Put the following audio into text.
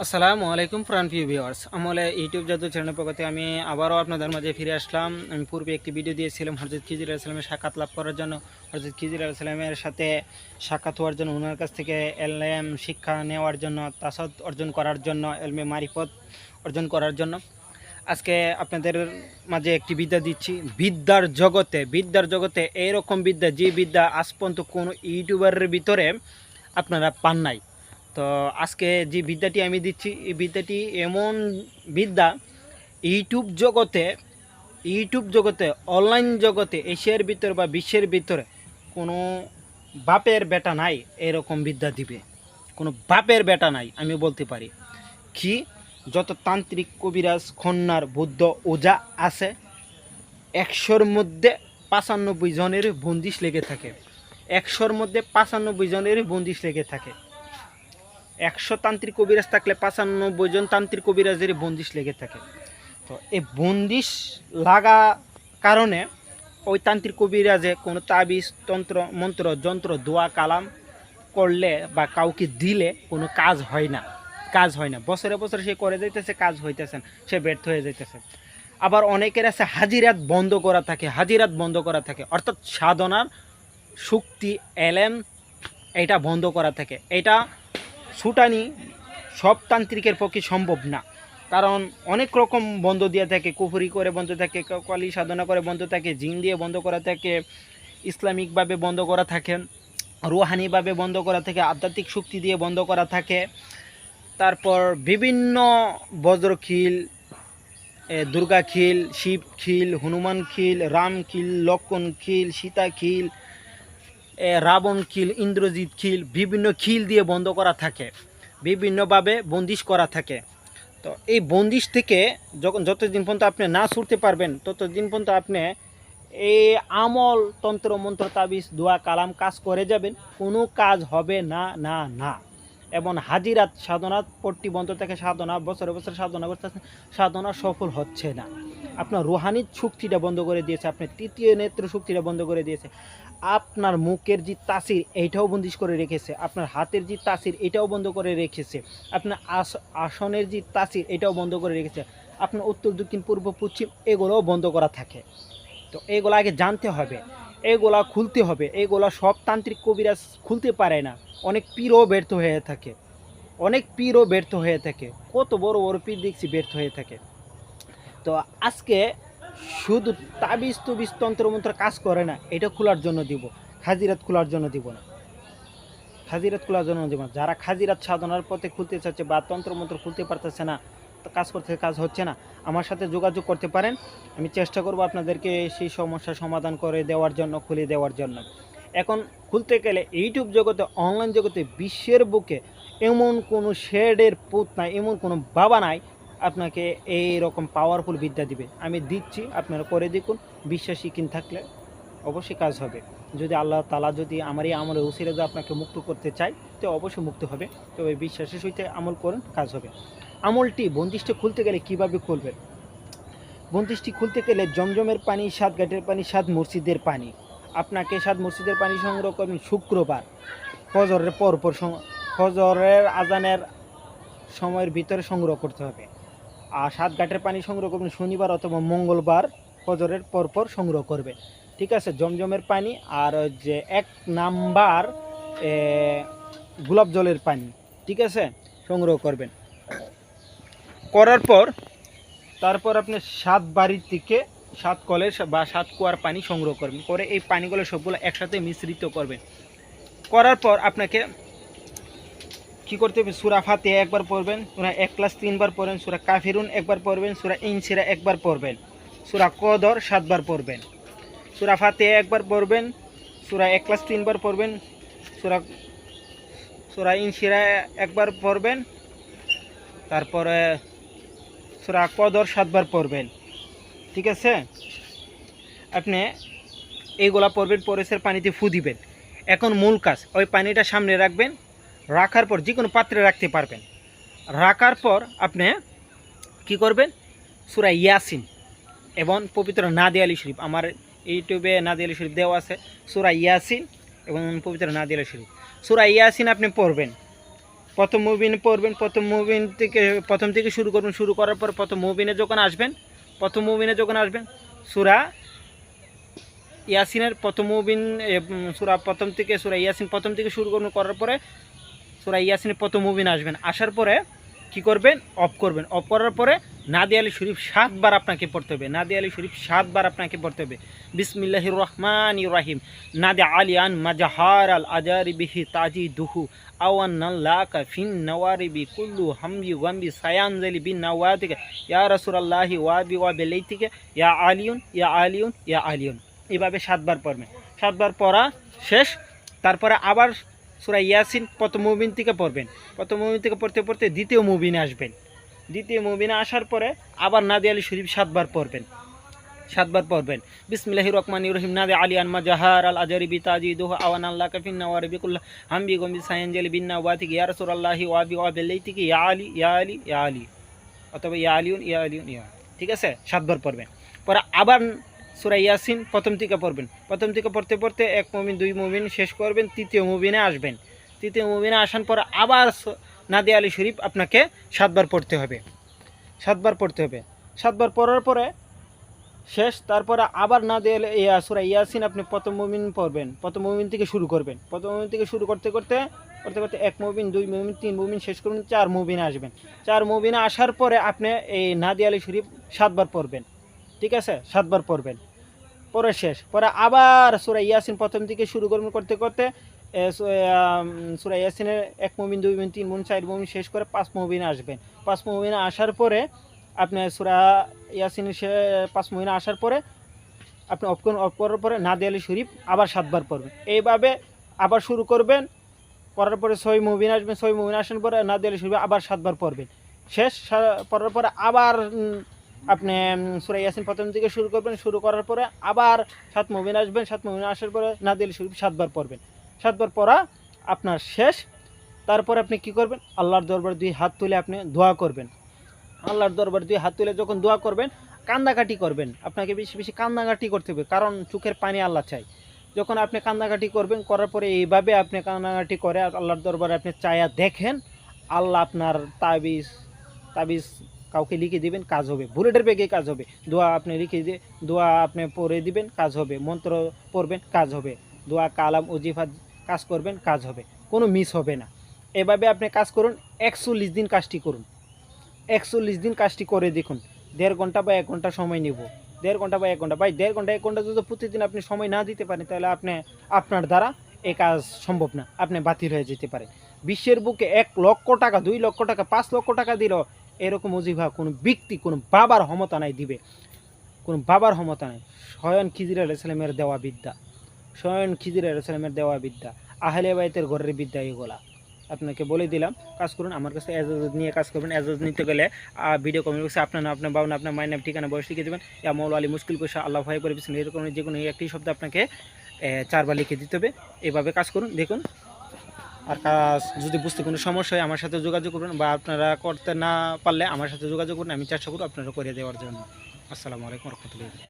আসসালামু আলাইকুম প্রিয় ভিউয়ার্স, আমলে ইউটিউব জাদু চ্যানেলের পক্ষ থেকে আমি আবারও আপনাদের মাঝে ফিরে আসলাম। আমি পূর্বে একটি ভিডিও দিয়েছিলাম হযরত খিজির আলাইহিস সালামের সাক্ষাৎ লাভ করার জন্য। হযরত খিজির আলাইহিস সালামের সাথে সাক্ষাৎ হওয়ার জন্য, ওনার কাছ থেকে এলএম শিক্ষা নেওয়ার জন্য, তাসাদ অর্জন করার জন্য, এলমে মারিফত অর্জন করার জন্য আজকে আপনাদের মাঝে একটি বিদ্যা দিচ্ছি। বিদ্যার জগতে এইরকম বিদ্যা, যে বিদ্যা আজ পর্যন্ত কোনো ইউটিউবারের ভিতরে আপনারা পান নাই। তো আজকে যে বিদ্যাটি আমি দিচ্ছি, এই বিদ্যাটি এমন বিদ্যা, ইউটিউব জগতে অনলাইন জগতে এশিয়ার ভিতরে বা বিশ্বের ভিতরে কোনো বাপের বেটা নাই এরকম বিদ্যা দিবে। কোনো বাপের বেটা নাই আমি বলতে পারি। কি যত তান্ত্রিক, কবিরাজ, খন্নার, বৌদ্ধ, ওজা আছে, ১০০-র মধ্যে ৯৫ জনের বন্দিশ লেগে থাকে। ১০০-র মধ্যে ৯৫ জনের বন্দিশ লেগে থাকে। ১০০ তান্ত্রিক কবিরাজ থাকলে ৯৫ জন তান্ত্রিক কবিরাজের বন্দিশ লেগে থাকে। তো এই বন্দিশ লাগা কারণে ওই তান্ত্রিক কবিরাজে কোনো তাবিজ, তন্ত্র, মন্ত্র, যন্ত্র, দোয়া, কালাম করলে বা কাউকে দিলে কোনো কাজ হয় না। বছরে বছরে সে করে যাইতেছে, কাজ হইতেছে, সে ব্যর্থ হয়ে যাইতেছে। আবার অনেকের আছে হাজিরাত বন্ধ করা থাকে, অর্থাৎ সাধনার শক্তি, এলেম এটা বন্ধ করা থাকে। এটা ছুটানি সব তান্ত্রিকের পক্ষে সম্ভব না, কারণ অনেক রকম বন্ধ দিয়ে থাকে। কুফরি করে বন্ধ থাকে, কলি সাধনা করে বন্ধ থাকে, জিন দিয়ে বন্ধ করা থাকে, ইসলামিকভাবে বন্ধ করা থাকে, রুহানিভাবে বন্ধ করা থাকে, আধ্যাত্মিক শক্তি দিয়ে বন্ধ করা থাকে। তারপর বিভিন্ন বজ্রখিল, দুর্গা খিল, শিব খিল, হনুমান খিল, রাম খিল, লক্ষণ খিল, সীতা খিল, রাবণ খিল, ইন্দ্রজিৎ খিল, বিভিন্ন খিল দিয়ে বন্ধ করা থাকে, বিভিন্নভাবে বন্দিশ করা থাকে। তো এই বন্দিশ থেকে যতদিন পর্যন্ত আপনি না ছুটতে পারবেন, ততদিন পর্যন্ত আপনি এই আমল, তন্ত্র, মন্ত্র, তাবিজ, দোয়া, কালাম কাজ করে যাবেন, কোনো কাজ হবে না না না। এবং হাজিরাত সাধনা পট্টি বন্ধ থেকে সাধনা বছরে বছরে সাধনা করতেছেন, সাধনা সফল হচ্ছে না। আপনার রুহানির শক্তিটা বন্ধ করে দিয়েছে, আপনার তৃতীয় নেত্র শক্তিটা বন্ধ করে দিয়েছে, আপনার মুখের যে তাসির এইটাও বন্দিশ করে রেখেছে, আপনার হাতের যে তাসির এটাও বন্ধ করে রেখেছে, আপনার আসনের যে তাসির এটাও বন্ধ করে রেখেছে, আপনার উত্তর, দক্ষিণ, পূর্ব, পশ্চিম এগুলোও বন্ধ করা থাকে। তো এগুলো আগে জানতে হবে, এগুলা খুলতে হবে। এগুলা সব তান্ত্রিক কবিরাজ খুলতে পারে না। অনেক পীরও ব্যর্থ হয়ে থাকে, কত বড় বড় পীর দেখছি ব্যর্থ হয়ে থাকে। তো আজকে শুধু তাবিজ তুবিজ তন্ত্রমন্ত্র কাজ করে না, এটা খোলার জন্য দিব, খাজিরাত খোলার জন্য দিব না। যারা খাজিরাত সাধনার পথে খুলতে চাচ্ছে বা তন্ত্রমন্ত্র খুলতে পারতেছে না, কাজ হচ্ছে না, আমার সাথে যোগাযোগ করতে পারেন। আমি চেষ্টা করব আপনাদেরকে সেই সমস্যার সমাধান করে দেওয়ার জন্য, খুলে দেওয়ার জন্য। এখন খুলতে গেলে ইউটিউব জগতে, অনলাইন জগতে, বিশ্বের বুকে এমন কোনো শেডের পুত নাই, এমন কোনো বাবা নাই আপনাকে এই রকম পাওয়ারফুল বিদ্যা দিবে। আমি দিচ্ছি, আপনারা করে দেখুন। বিশ্বাসী কিন থাকলে অবশ্যই কাজ হবে। যদি আল্লাহ তাআলা যদি আমার এই আমলের উসিলা যদি আপনাকে মুক্ত করতে চাই, তো অবশ্যই মুক্ত হবে। তবে বিশ্বাসের সহিত আমল করুন, কাজ হবে। আমলটি, বন্দিশটি খুলতে গেলে কিভাবে খুলবেন? বন্দিশটি খুলতে গেলে জমজমের পানি, 7 ঘাটের পানি, 7 মসজিদের পানি। আপনাকে 7 মসজিদের পানি সংগ্রহ করবেন শুক্রবার ফজরের পরপর, ফজরের আজানের সময়ের ভিতরে সংগ্রহ করতে হবে। আর 7 ঘাটের পানি সংগ্রহ করবেন শনিবার অথবা মঙ্গলবার ফজরের পরপর সংগ্রহ করবে। ঠিক আছে? জমজমের পানি আর যে 1 নাম্বার গোলাপ জলের পানি, ঠিক আছে, সংগ্রহ করবেন। করার পর তারপর আপনি 7 বাড়ির থেকে 7 কলের বা 7 কুয়ার পানি সংগ্রহ করবেন। করে এই পানিগুলো সবগুলো একসাথে মিশ্রিত করবেন। করার পর আপনাকে কি করতে হবে? সূরা ফাতিহা একবার পড়বেন, সূরা ইখলাস 3 বার পড়বেন, সূরা কাফিরুন একবার পড়বেন, সূরা ইনশিরা একবার পড়বেন, সূরা কদর 7 বার পড়বেন, সূরা ফাতিহা একবার পড়বেন, সূরা ইখলাস 3 বার পড়বেন, সূরা ইনশিরা একবার পড়বেন, তারপরে সূরা কদর 7 বার পড়বেন। ঠিক আছে? আপনি এইগুলা পড়বেন, পরেশের পানিতে ফু দিবেন। এখন মূল কাজ, ওই পানিটা সামনে রাখবেন। রাখার পর যে কোনো পাত্রে রাখতে পারবেন। রাখার পর আপনি কি করবেন? সূরা ইয়াসিন এবং পবিত্র নাদি আলী শরীফ, আমার ইউটিউবে নাদি আলী শরীফ দেওয়া আছে, সূরা ইয়াসিন এবং পবিত্র নাদি আলী শরীফ। সূরা ইয়াসিন আপনি পড়বেন। প্রথম মুবিন পড়বেন, প্রথম থেকে শুরু করবেন। শুরু করার পর প্রথম মুবিনে যখন আসবেন, সূরা ইয়াসিনের প্রথম মুবিন সূরা প্রথম থেকে সূরা ইয়াসিন প্রথম থেকে শুরু করার পরে সূরা ইয়াসিনের প্রথম মুবিন আসবেন। আসার পরে কি করবেন? অফ করবেন। অফ করার পরে নাদি আলী শরীফ 7 বার আপনাকে পড়তে হবে। নাদি আলী শরীফ 7 বার আপনাকে পড়তে হবে। বিসমিল্লাহির রহমানির রহিম। নাদি আলিয়ান মাজাহার আল আজারি বিহি তাজি দুহু আওয়ান্নাল্লাকা ফিন নওয়ারিবি কুল্লু হামবি ওয়াম্বি সায়ানজালি বিন নওয়াতিকা ইয়া রাসূলুল্লাহি ওয়াবি ওয়াবিলাইতিকা ইয়া আলিয়ুন ইয়া আলিয়ুন ইয়া আলিয়ুন। এভাবে 7 বার পড়বেন। 7 বার পড়া শেষ। তারপরে আবার সূরা ইয়াসিন প্রথম মুবিন থেকে পড়বেন। প্রথম মুবিন থেকে পড়তে পড়তে দ্বিতীয় মুবিনে আসবেন। দ্বিতীয় মুবিনে আসার পরে আবার নাদি আলী শরীফ 7 বার পড়বেন। 7 বার পড়বেন। বিসমিল্লাহির রহমানির রহিম। নাদি আলিয়ান মাজাহার আল আজারি বিতাজিদুহু আওয়ানাল্লাকা ফিন নওয়ারিবি কুল্লু হামবি গম্বি সায়ানজালি বিন নওয়াতিকা ইয়া রাসূলুল্লাহি ওয়াবি ওয়াবিলাইতিকা ইয়া আলী ইয়া আলী ইয়া আলী, অথবা ইয়া আলিউন ইয়া আলিউন ইয়া। ঠিক আছে? 7 বার পড়বেন। পরে আবার সূরা ইয়াসিন প্রথম থেকে পড়বেন। প্রথম থেকে পড়তে পড়তে 1 মুবিন 2 মুবিন শেষ করবেন। তৃতীয় মুবিনে আসবেন। তৃতীয় মুবিনে আসার পর আবার নাদি আলী শরীফ আপনাকে 7 বার পড়তে হবে। 7 বার পড়তে হবে। 7 বার পড়ার পরে শেষ। তারপরে আবার নাদি আলী সূরা ইয়াসিন আপনি প্রথম মুবিন পড়বেন। প্রথম মুবিন থেকে শুরু করবেন। প্রথম মুবিন থেকে শুরু করতে করতে 1 মুবিন 2 মুবিন 3 মুবিন শেষ করবেন। 4 মুবিনে আসবেন। 4 মুবিনে আসার পরে আপনি এই নাদি আলী শরীফ 7 বার পড়বেন। ঠিক আছে? 7 বার পড়বেন। পরে শেষ। পরে আবার সূরা ইয়াসিন প্রথম থেকে শুরু করবেন করতে করতে সূরা ইয়াসিনের 1 মুবিন 2 মুবিন 3 মুবিন 4 মুবিন শেষ করে 5 মুবিনে আসবেন। 5 মুবিনে আসার পরে আপনি সূরা ইয়াসিনের 5 মুবিনে আসার পরে আপনি অফ করার পরে নাদি আলী শরীফ আবার 7 বার পড়বেন। এইভাবে আবার শুরু করবেন। করার পরে 6 মুবিন আসবেন। 6 মুবিন আসার পরে নাদি আলী শরীফ আবার 7 বার পড়বেন। শেষ। পড়ার পরে আবার আপনি সূরা ইয়াসিন প্রথম থেকে শুরু করবেন। শুরু করার পরে আবার 7 মুবিন আসবেন। 7 মুবিন আসার পরে নাদি আলী শরীফ 7 বার পড়বেন। 7 বার পড়া আপনার শেষ। তারপরে আপনি কি করবেন? আল্লাহর দরবারে 2 হাত তুলে আপনি দোয়া করবেন। আল্লাহর দরবারে 2 হাত তুলে যখন দোয়া করবেন, কান্নাকাটি করবেন। আপনাকে বেশি বেশি কান্নাকাটি করতে হবে, কারণ চোখের পানি আল্লাহ চাই। যখন আপনি কান্নাকাটি করবেন, করার পরে এইভাবে আপনি কান্নাকাটি করে আল্লাহর দরবারে আপনি চায়া দেখেন, আল্লাহ আপনার তাবিজ কাউকে লিখে দিবেন, কাজ হবে। বুলেটের বেগে কাজ হবে। দোয়া আপনি লিখে দিয়ে দোয়া আপনি পড়ে দিবেন, কাজ হবে। মন্ত্র পড়বেন, কাজ হবে। দোয়া কালাম ওজিফা কাজ করবেন, কাজ হবে। কোনো মিস হবে না। এভাবে আপনি কাজ করুন। 41 দিন কাজটি করুন। 41 দিন কাজটি করে দেখুন। 1.5 ঘন্টা বা 1 ঘন্টা সময় নেব। 1.5 ঘন্টা বা 1 ঘন্টা, ভাই 1.5 ঘন্টা 1 ঘন্টা যদি প্রতিদিন আপনি সময় না দিতে পারেন, তাহলে আপনার দ্বারা এই কাজ সম্ভব না। আপনি বাতিল হয়ে যেতে পারে। বিশ্বের বুকে 1 লক্ষ টাকা, 2 লক্ষ টাকা, 5 লক্ষ টাকা দিল এরকম ওজিফা কোনো ব্যক্তি, কোনো বাবার ক্ষমতা নাই দিবে। কোনো বাবার ক্ষমতা নাই। স্বয়ং খিজির আলাইহিস সালামের দেওয়া বিদ্যা। স্বয়ং খিজির আলাইহিস সালামের দেওয়া বিদ্যা। আহলে বাইতের ঘরের বিদ্যা এগুলা। আপনাকে বলে দিলাম, কাজ করুন। আমার কাছে এজাজত নিয়ে কাজ করবেন। এজাজত নিতে গেলে ভিডিও কমেন্ট বক্সে আপনার নাম, আপনার বাবা, আপনার মায়ের নাম, ঠিকানা, বয়স লিখে দেবেন। ইয়া মৌলা আলী মুশকিল কুশা আল্লাহ ভাই করে বিসমিল্লাহ, এরকম যে কোনো একটি শব্দ আপনাকে 4 বার লিখে দিতে হবে। এভাবে কাজ করুন, দেখুন। আর কাজ যদি বুঝতে কোনো সমস্যা হয় আমার সাথে যোগাযোগ করবেন, বা আপনারা করতে না পারলে আমার সাথে যোগাযোগ করুন। আমি চেষ্টা করব আপনারা করে দেওয়ার জন্য। আসসালামু আলাইকুম রহমতুল্লাহ।